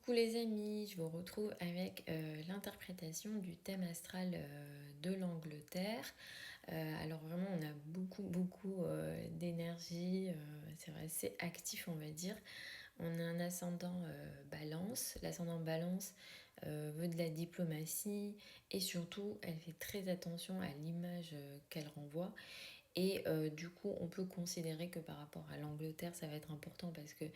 Coucou les amis, je vous retrouve avec l'interprétation du thème astral de l'Angleterre. Alors vraiment on a beaucoup d'énergie, c'est vrai, c'est actif on va dire. On a un ascendant balance, l'ascendant balance veut de la diplomatie et surtout elle fait très attention à l'image qu'elle renvoie. Et du coup, on peut considérer que par rapport à l'Angleterre, ça va être important parce que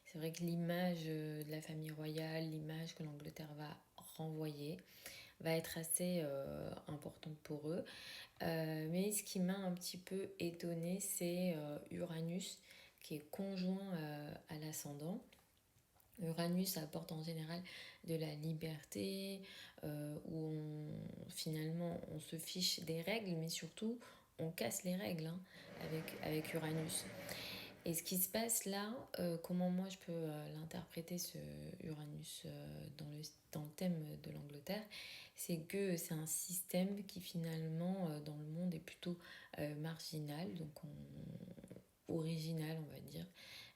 c'est vrai que l'image de la famille royale, l'image que l'Angleterre va renvoyer, va être assez importante pour eux. Mais ce qui m'a un petit peu étonnée, c'est Uranus qui est conjoint à l'ascendant. Uranus apporte en général de la liberté, où finalement on se fiche des règles, mais surtout on casse les règles hein, avec Uranus. Et ce qui se passe là, comment moi je peux l'interpréter ce Uranus dans le thème de l'Angleterre, c'est que c'est un système qui finalement dans le monde est plutôt marginal, donc original on va dire,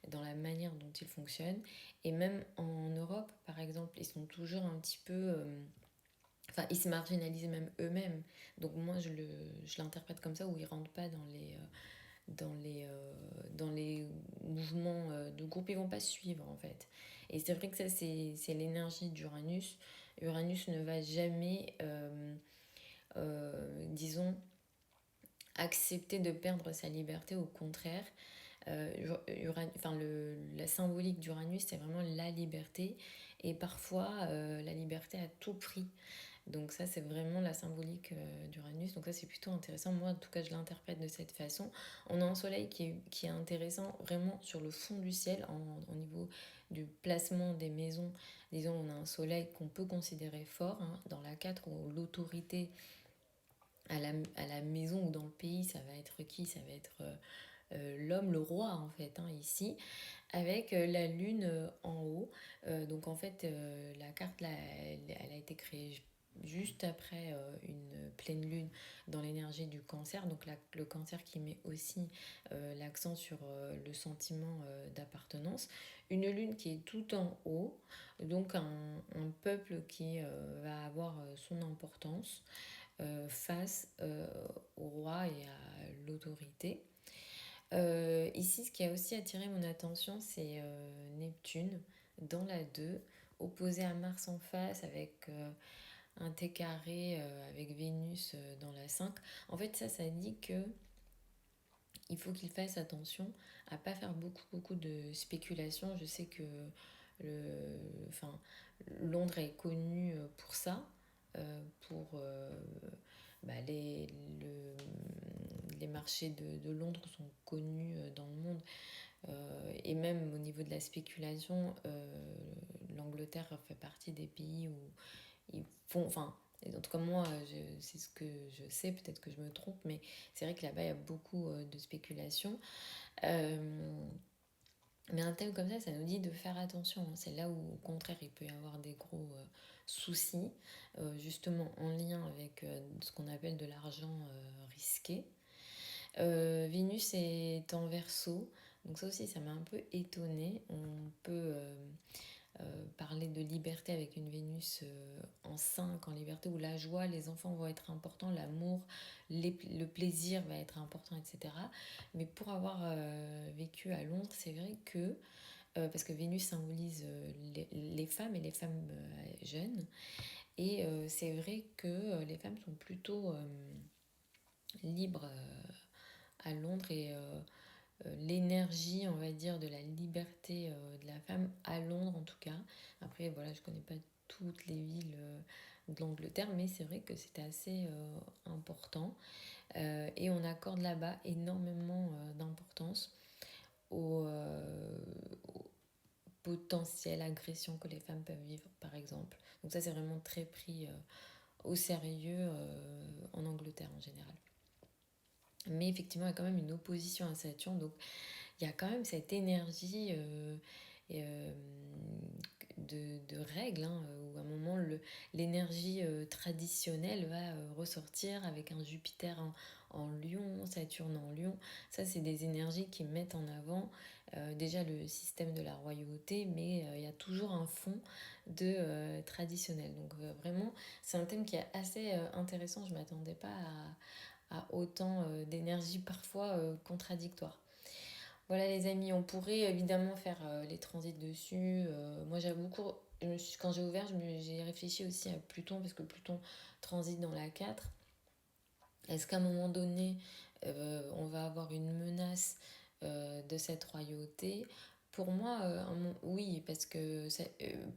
dans la manière dont il fonctionne. Et même en Europe par exemple, ils sont toujours un petit peu... Enfin, ils se marginalisent même eux-mêmes. Donc moi, je l'interprète comme ça, où ils rentrent pas dans les mouvements de groupe, ils vont pas suivre en fait. Et c'est vrai que ça, c'est l'énergie d'Uranus. Uranus ne va jamais, disons, accepter de perdre sa liberté, au contraire. La symbolique d'Uranus, c'est vraiment la liberté, et parfois la liberté à tout prix. Donc ça, c'est vraiment la symbolique d'Uranus. Donc ça, c'est plutôt intéressant. Moi, en tout cas, je l'interprète de cette façon. On a un soleil qui est intéressant vraiment sur le fond du ciel, au niveau du placement des maisons. Disons, on a un soleil qu'on peut considérer fort, hein, dans la 4 où l'autorité à la maison ou dans le pays, ça va être qui? Ça va être l'homme, le roi en fait, hein, ici, avec la lune en haut. Donc en fait, la carte là, elle a été créée juste après une pleine lune dans l'énergie du cancer. Donc le cancer qui met aussi l'accent sur le sentiment d'appartenance. Une lune qui est tout en haut, donc un peuple qui va avoir son importance face au roi et à l'autorité. Ici, ce qui a aussi attiré mon attention, c'est Neptune dans la 2, opposé à Mars en face, avec un T carré avec Vénus dans la 5. En fait, ça dit que il faut qu'il fasse attention à pas faire beaucoup de spéculation. Je sais que le, enfin, Londres est connu pour ça, pour bah, les marchés de Londres sont connus dans le monde, et même au niveau de la spéculation, l'Angleterre fait partie des pays où ils font, enfin, en tout cas moi, c'est ce que je sais, peut-être que je me trompe, mais c'est vrai que là-bas il y a beaucoup de spéculation. Euh, mais un thème comme ça nous dit de faire attention, hein. C'est là où, au contraire, il peut y avoir des gros soucis, justement en lien avec ce qu'on appelle de l'argent risqué. Vénus est en Verseau, donc ça aussi, ça m'a un peu étonnée. On peut parler de liberté avec une Vénus en 5 en liberté, où la joie, les enfants vont être importants, l'amour, le plaisir va être important, etc. Mais pour avoir vécu à Londres, c'est vrai que, parce que Vénus symbolise les femmes et les femmes jeunes, et c'est vrai que les femmes sont plutôt libres à Londres, et l'énergie, on va dire, de la liberté de la femme à Londres en tout cas. Après, voilà, je connais pas toutes les villes de l'Angleterre, mais c'est vrai que c'était assez important. Et on accorde là-bas énormément d'importance aux potentielles agressions que les femmes peuvent vivre, par exemple. Donc ça, c'est vraiment très pris au sérieux en Angleterre en général. Mais effectivement, il y a quand même une opposition à Saturne, donc il y a quand même cette énergie de règles, hein, où moment, l'énergie traditionnelle va ressortir avec un Jupiter en Lion, Saturne en Lion. Ça, c'est des énergies qui mettent en avant déjà le système de la royauté, mais il y a toujours un fond de traditionnel. Donc vraiment, c'est un thème qui est assez intéressant. Je ne m'attendais pas à autant d'énergie parfois contradictoire. Voilà les amis, on pourrait évidemment faire les transits dessus. Moi j'ai beaucoup, quand j'ai ouvert, j'ai réfléchi aussi à Pluton parce que Pluton transite dans la 4. Est-ce qu'à un moment donné, on va avoir une menace de cette royauté? Pour moi, oui, parce que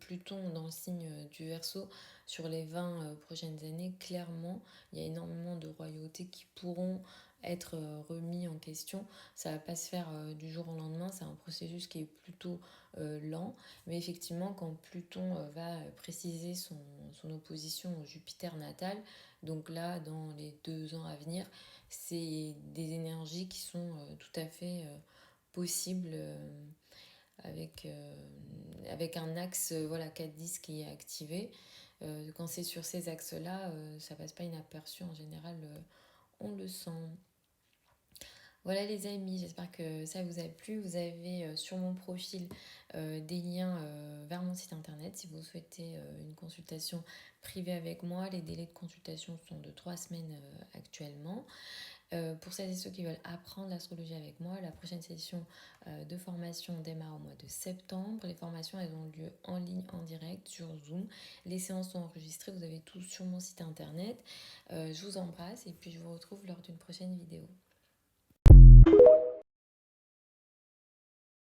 Pluton dans le signe du Verseau, sur les 20 prochaines années, clairement, il y a énormément de royautés qui pourront être remis en question. Ça va pas se faire du jour au lendemain, c'est un processus qui est plutôt lent. Mais effectivement, quand Pluton va préciser son opposition au Jupiter natal, donc là, dans les 2 ans à venir, c'est des énergies qui sont tout à fait possibles avec un axe voilà, 4-10 qui est activé. Quand c'est sur ces axes-là, ça passe pas inaperçu. En général, on le sent. Voilà les amis, j'espère que ça vous a plu. Vous avez sur mon profil des liens vers mon site internet si vous souhaitez une consultation privée avec moi. Les délais de consultation sont de 3 semaines actuellement. Pour celles et ceux qui veulent apprendre l'astrologie avec moi, la prochaine session de formation démarre au mois de septembre. Les formations, elles ont lieu en ligne, en direct, sur Zoom. Les séances sont enregistrées, vous avez tout sur mon site internet. Je vous embrasse et puis je vous retrouve lors d'une prochaine vidéo.